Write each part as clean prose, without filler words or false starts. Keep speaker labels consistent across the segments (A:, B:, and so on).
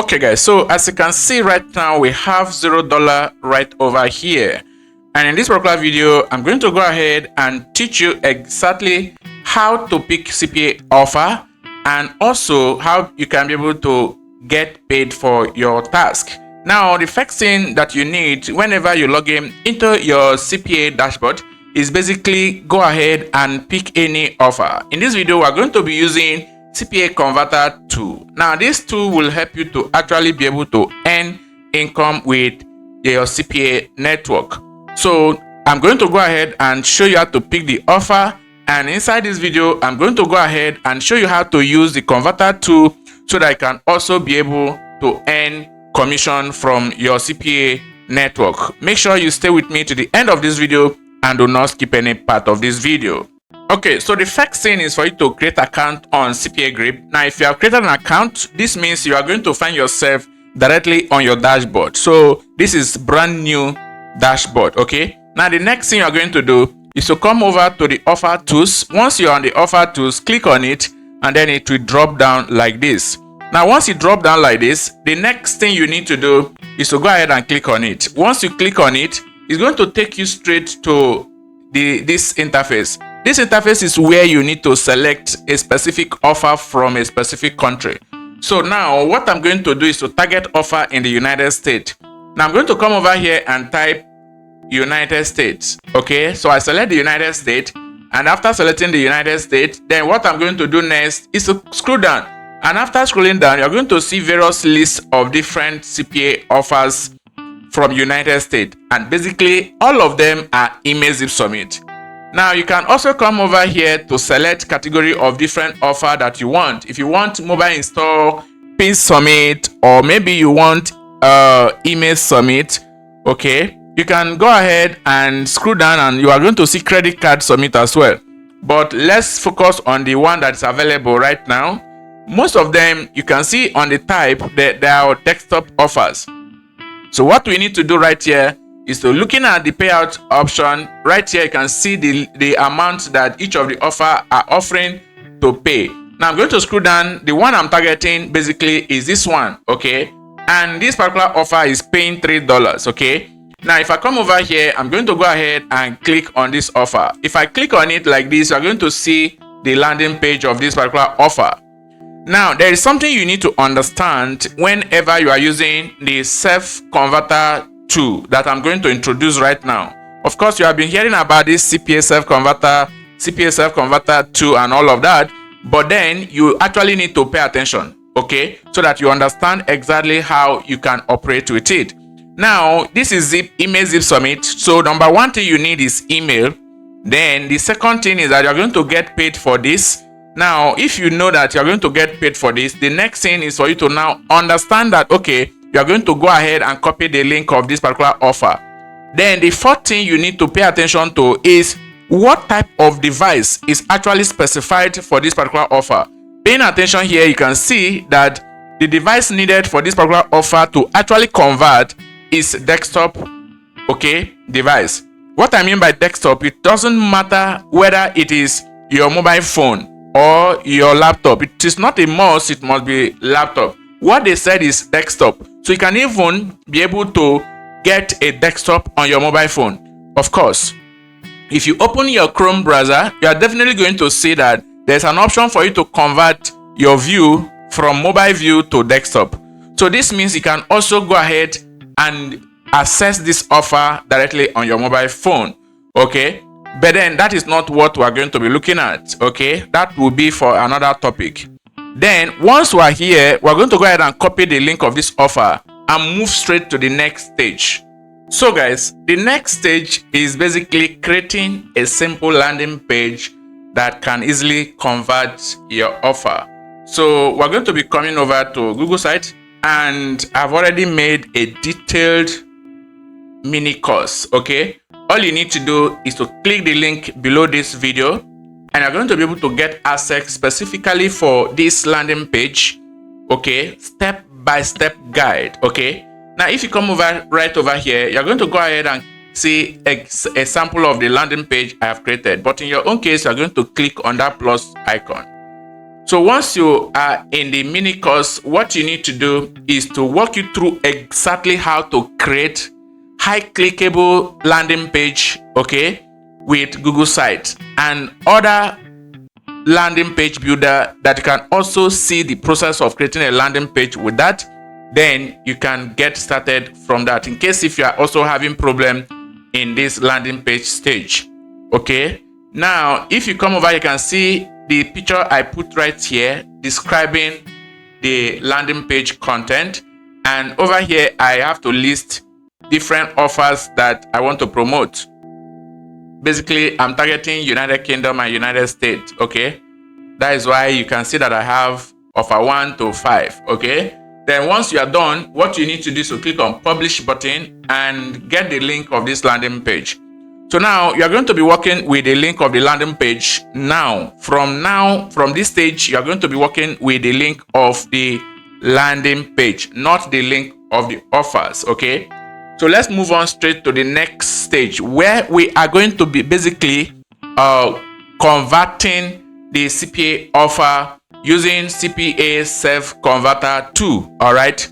A: Okay guys, so as you can see right now, we have $0 right over here. And in this particular video, I'm going to go ahead and teach you exactly how to pick CPA offer and also how you can be able to get paid for your task. Now, the first thing that you need whenever you log into your CPA dashboard is basically go ahead and pick any offer. In this video, we're going to be using CPA Converter tool. Now, this tool will help you to actually be able to earn income with your CPA network. So I'm going to go ahead and show you how to pick the offer, and inside this video I'm going to go ahead and show you how to use the converter tool so that you can also be able to earn commission from your CPA network. Make sure you stay with me to the end of this video and do not skip any part of this video. Okay, so the first thing is for you to create an account on Cpagrip. Now, if you have created an account, this means you are going to find yourself directly on your dashboard. So this is brand new dashboard. Okay, now the next thing you are going to do is to come over to the offer tools. Once you're on the offer tools, click on it and then it will drop down like this. Now, once you drop down like this, the next thing you need to do is to go ahead and click on it. Once you click on it, it's going to take you straight to this interface. This interface is where you need to select a specific offer from a specific country. So now what I'm going to do is to target offer in the United States. Now I'm going to come over here and type United States. Okay, so I select the United States, and after selecting the United States, then what I'm going to do next is to scroll down. And after scrolling down, you're going to see various lists of different CPA offers from United States, and basically all of them are email zip submit. Now you can also come over here to select category of different offer that you want. If you want mobile install, pin submit, or maybe you want email submit, okay, you can go ahead and scroll down and you are going to see credit card submit as well. But let's focus on the one that's available right now. Most of them you can see on the type that they are desktop offers. So what we need to do right here is to looking at the payout option. Right here you can see the amount that each of the offer are offering to pay. Now I'm going to scroll down. The one I'm targeting basically is this one, okay, and this particular offer is paying $3. Okay, now if I come over here, I'm going to go ahead and click on this offer. If I click on it like this, you're going to see the landing page of this particular offer. Now, there is something you need to understand whenever you are using the self converter tool that I'm going to introduce right now. Of course, you have been hearing about this CPA self converter tool and all of that, but then you actually need to pay attention, okay, so that you understand exactly how you can operate with it. Now, this is email zip submit. So number one thing you need is email. Then the second thing is that you're going to get paid for this. Now, if you know that you're going to get paid for this, the next thing is for you to now understand that, okay, you're going to go ahead and copy the link of this particular offer. Then the fourth thing you need to pay attention to is what type of device is actually specified for this particular offer. Paying attention here, you can see that the device needed for this particular offer to actually convert is desktop, okay, device. What I mean by desktop, it doesn't matter whether it is your mobile phone or your laptop. It is not a must, it must be laptop. What they said is desktop. So you can even be able to get a desktop on your mobile phone. Of course, if you open your Chrome browser, you are definitely going to see that there's an option for you to convert your view from mobile view to desktop. So this means you can also go ahead and access this offer directly on your mobile phone, okay? But then that is not what we're going to be looking at, okay? That will be for another topic. Then once we're here, we're going to go ahead and copy the link of this offer and move straight to the next stage. So guys, the next stage is basically creating a simple landing page that can easily convert your offer. So we're going to be coming over to Google site, and I've already made a detailed mini course, okay? All you need to do is to click the link below this video, and you're going to be able to get access specifically for this landing page, okay? Step-by-step guide, okay? Now, if you come over right over here, you're going to go ahead and see a sample of the landing page I have created. But in your own case, you're going to click on that plus icon. So once you are in the mini course, what you need to do is to walk you through exactly how to create high clickable landing page, okay, with Google Sites and other landing page builder that you can also see the process of creating a landing page with that. Then you can get started from that, in case if you are also having problem in this landing page stage. Okay, now if you come over, you can see the picture I put right here describing the landing page content, and over here I have to list different offers that I want to promote. Basically, I'm targeting United Kingdom and United States. Okay, that is why you can see that I have offer 1 to 5. Okay, then once you are done, what you need to do is to click on publish button and get the link of this landing page. So now you are going to be working with the link of the landing page. From this stage, you are going to be working with the link of the landing page, not the link of the offers. Okay, so let's move on straight to the next stage, where we are going to be basically converting the CPA offer using CPA Self Converter 2. All right,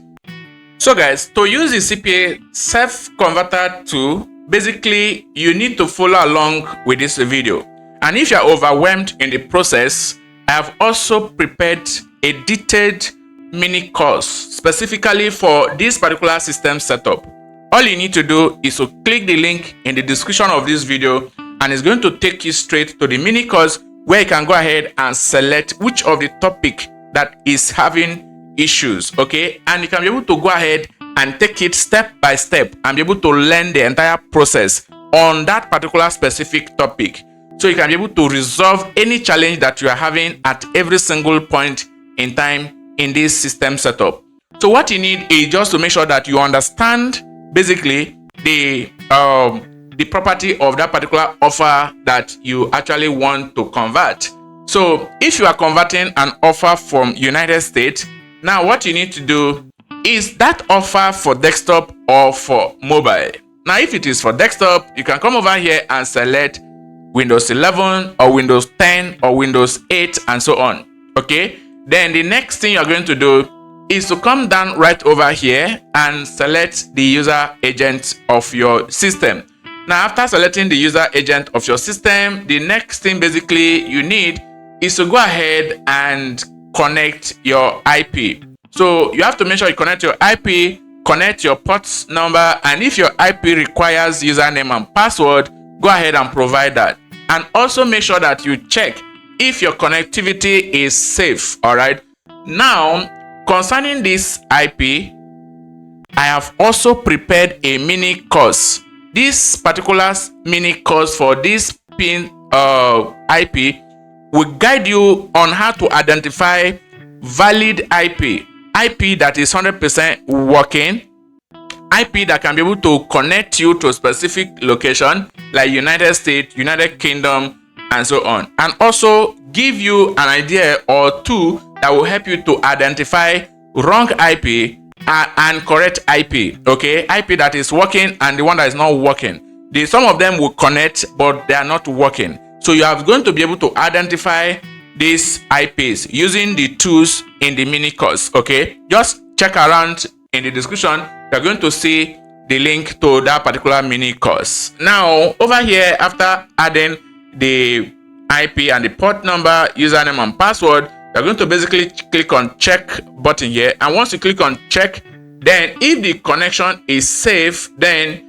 A: so guys, to use the CPA Self Converter 2, basically you need to follow along with this video. And if you are overwhelmed in the process, I have also prepared a detailed mini course specifically for this particular system setup. All you need to do is to click the link in the description of this video, and it's going to take you straight to the mini course, where you can go ahead and select which of the topic that is having issues. Okay, and you can be able to go ahead and take it step by step and be able to learn the entire process on that particular specific topic, so you can be able to resolve any challenge that you are having at every single point in time in this system setup. So what you need is just to make sure that you understand basically the property of that particular offer that you actually want to convert. So if you are converting an offer from United States, now what you need to do is that offer for desktop or for mobile. Now if it is for desktop, you can come over here and select Windows 11 or Windows 10 or Windows 8 and so on. Okay, then the next thing you're going to do is to come down right over here and select the user agent of your system. Now after selecting the user agent of your system, the next thing basically you need is to go ahead and connect your IP. So you have to make sure you connect your IP, connect your port number, and if your IP requires username and password, go ahead and provide that. And also make sure that you check if your connectivity is safe. All right, now concerning this IP, I have also prepared a mini course. This particular mini course for this pin IP will guide you on how to identify valid IP that is 100% working, IP that can be able to connect you to a specific location like United States, United Kingdom, and so on, and also give you an idea or two that will help you to identify wrong IP and correct IP. Okay, IP that is working and the one that is not working. Some of them will connect, but they are not working. So you are going to be able to identify these IPs using the tools in the mini course. Okay, just check around in the description. You're going to see the link to that particular mini course. Now over here, after adding the IP and the port number, username and password, you're going to basically click on check button here, and once you click on check, then if the connection is safe, then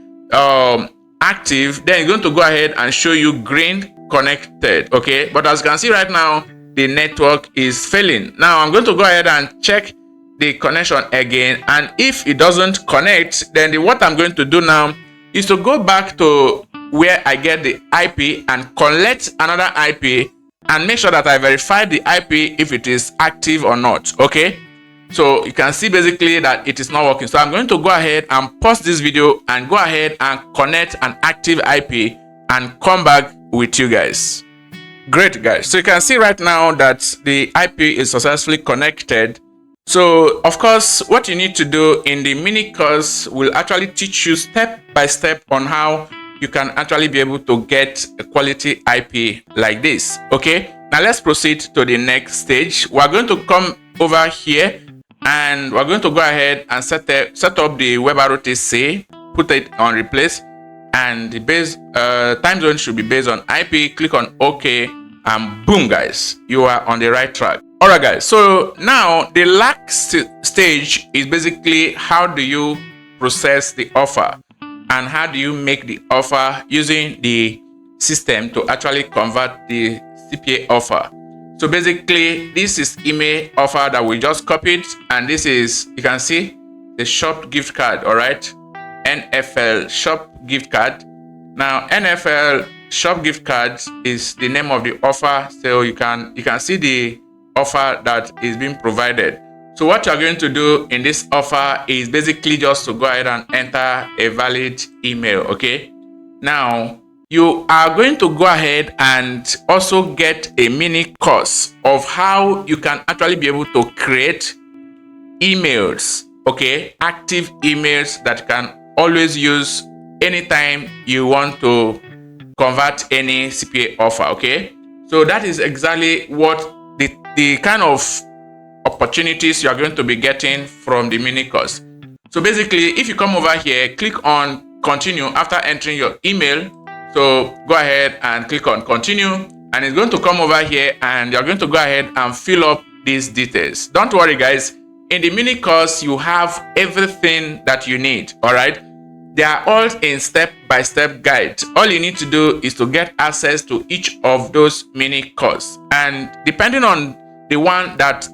A: active, then it's going to go ahead and show you green connected. Okay, but as you can see right now, the network is failing. Now I'm going to go ahead and check the connection again, and if it doesn't connect, then what I'm going to do now is to go back to where I get the IP and collect another IP and make sure that I verify the IP if it is active or not. Okay, so you can see basically that it is not working. So I'm going to go ahead and pause this video and go ahead and connect an active IP and come back with you guys. Great guys, so you can see right now that the IP is successfully connected. So of course, what you need to do in the mini course will actually teach you step by step on how you can actually be able to get a quality IP like this. Okay, Now let's proceed to the next stage. We're going to come over here and we're going to go ahead and set up the WebRTC, put it on replace, and the base time zone should be based on IP. Click on OK, and boom, guys, you are on the right track. All right, guys. So now the last stage is basically how do you process the offer and how do you make the offer using the system to actually convert the CPA offer. So basically, this is email offer that we just copied, and this is, you can see, the shop gift card. All right, NFL shop gift card. Now NFL shop gift card is the name of the offer, so you can see the offer that is being provided. So what you're going to do in this offer is basically just to go ahead and enter a valid email. Okay, now you are going to go ahead and also get a mini course of how you can actually be able to create emails, okay, active emails that you can always use anytime you want to convert any CPA offer. Okay, so that is exactly what the kind of opportunities you are going to be getting from the mini course. So basically, if you come over here, click on continue after entering your email. So go ahead and click on continue, and it's going to come over here and you're going to go ahead and fill up these details. Don't worry, guys. In the mini course, you have everything that you need. All right. They are all in step-by-step guide. All you need to do is to get access to each of those mini courses. And depending on the one that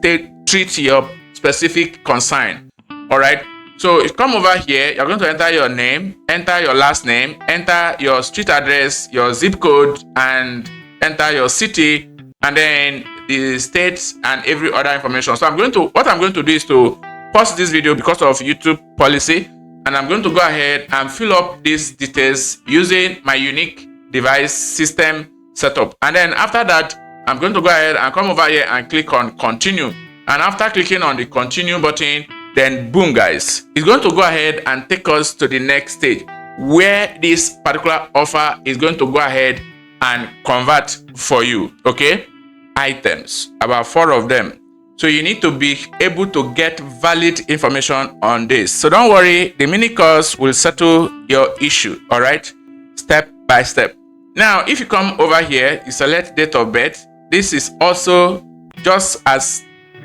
A: treats your specific concern. All right. So if you come over here, you're going to enter your name, enter your last name, enter your street address, your zip code, and enter your city, and then the states and every other information. So what I'm going to do is to pause this video because of YouTube policy, and I'm going to go ahead and fill up these details using my unique device system setup. And then after that, I'm going to go ahead and come over here and click on continue. And after clicking on the continue button, then boom, guys, it's going to go ahead and take us to the next stage where this particular offer is going to go ahead and convert for you. Okay, items, about 4 of them. So you need to be able to get valid information on this. So don't worry, the mini course will settle your issue. All right, step by step. Now, if you come over here, you select date of birth. This is also just as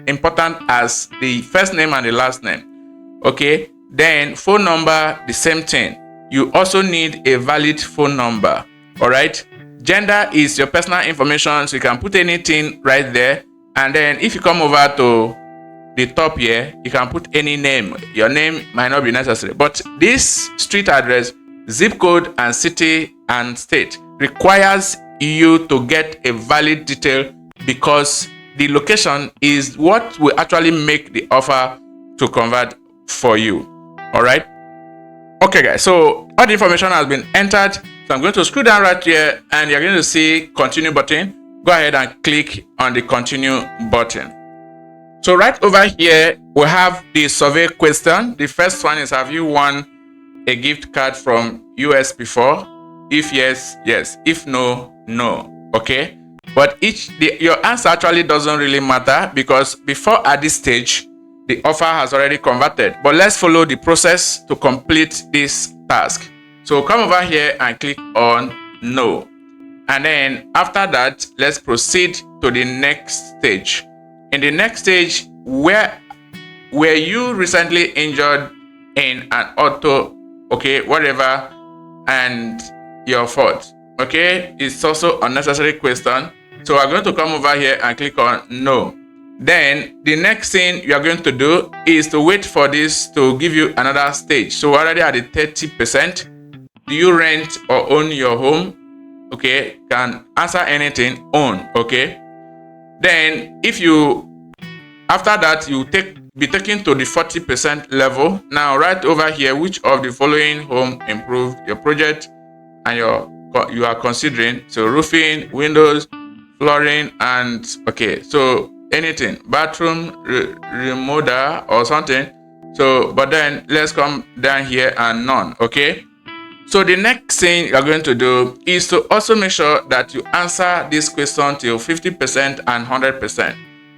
A: important as the first name and the last name. Okay, then phone number, the same thing. You also need a valid phone number. All right, gender is your personal information, so you can put anything right there. And then if you come over to the top here, you can put any name. Your name might not be necessary, but this street address, zip code, and city and state requires you to get a valid detail, because the location is what will actually make the offer to convert for you. All right. Okay, guys. So all the information has been entered. So I'm going to scroll down right here, and you're going to see continue button. Go ahead and click on the continue button. So right over here, we have the survey question. The first one is, have you won a gift card from US before? If yes, yes. If no, no. Okay. But your answer actually doesn't really matter, because before at this stage, the offer has already converted. But let's follow the process to complete this task. So come over here and click on no. And then after that, let's proceed to the next stage. In the next stage, were you recently injured in an auto, okay, whatever, and your fault? Okay, it's also a unnecessary question. So we're going to come over here and click on no. Then the next thing you are going to do is to wait for this to give you another stage. So we're already at the 30%. Do you rent or own your home? Okay, can answer anything, own. Okay. Then after that, you be taken to the 40% level. Now right over here, which of the following home improved your project and you are considering? So roofing, windows, flooring, and okay, so anything, bathroom remodel or something. So but then let's come down here and none. Okay, So the next thing you're going to do is to also make sure that you answer this question till 50% and 100%.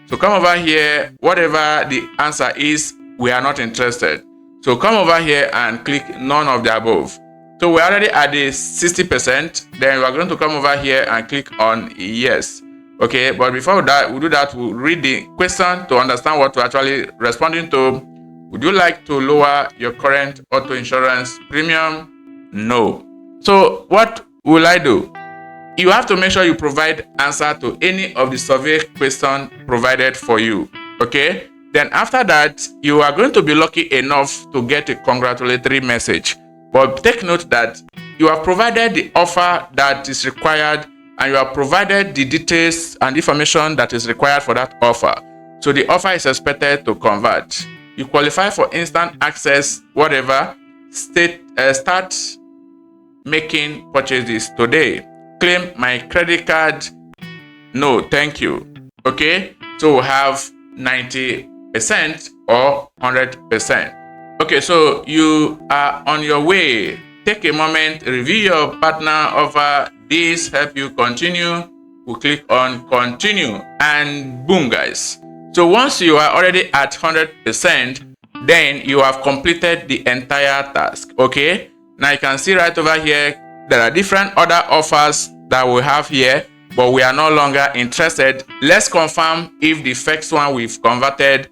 A: So come over here, whatever the answer is, we are not interested. So come over here and click none of the above. So we're already at the 60%, then we're going to come over here and click on yes. Okay, but before we do that, we'll read the question to understand what we're actually responding to. Would you like to lower your current auto insurance premium? No. So what will I do? You have to make sure you provide answer to any of the survey questions provided for you. Okay? Then after that, you are going to be lucky enough to get a congratulatory message. But take note that you have provided the offer that is required, and you have provided the details and information that is required for that offer. So the offer is expected to convert. You qualify for instant access, whatever. Start making purchases today. Claim my credit card. No, thank you. Okay, so we have 90% or 100%. Okay, so you are on your way. Take a moment, review your partner offer. This help you continue. We'll click on continue, and boom, guys. So once you are already at 100%, then you have completed the entire task. Okay, now you can see right over here, there are different other offers that we have here, but we are no longer interested. Let's confirm if the first one we've converted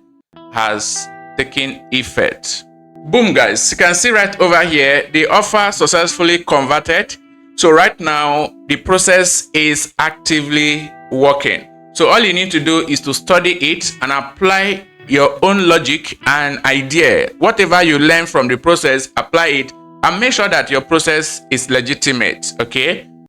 A: has taken effect. Boom, guys, you can see right over here, the offer successfully converted. So right now, the process is actively working. So all you need to do is to study it and apply your own logic and idea. Whatever you learn from the process, apply it and make sure that your process is legitimate. Okay?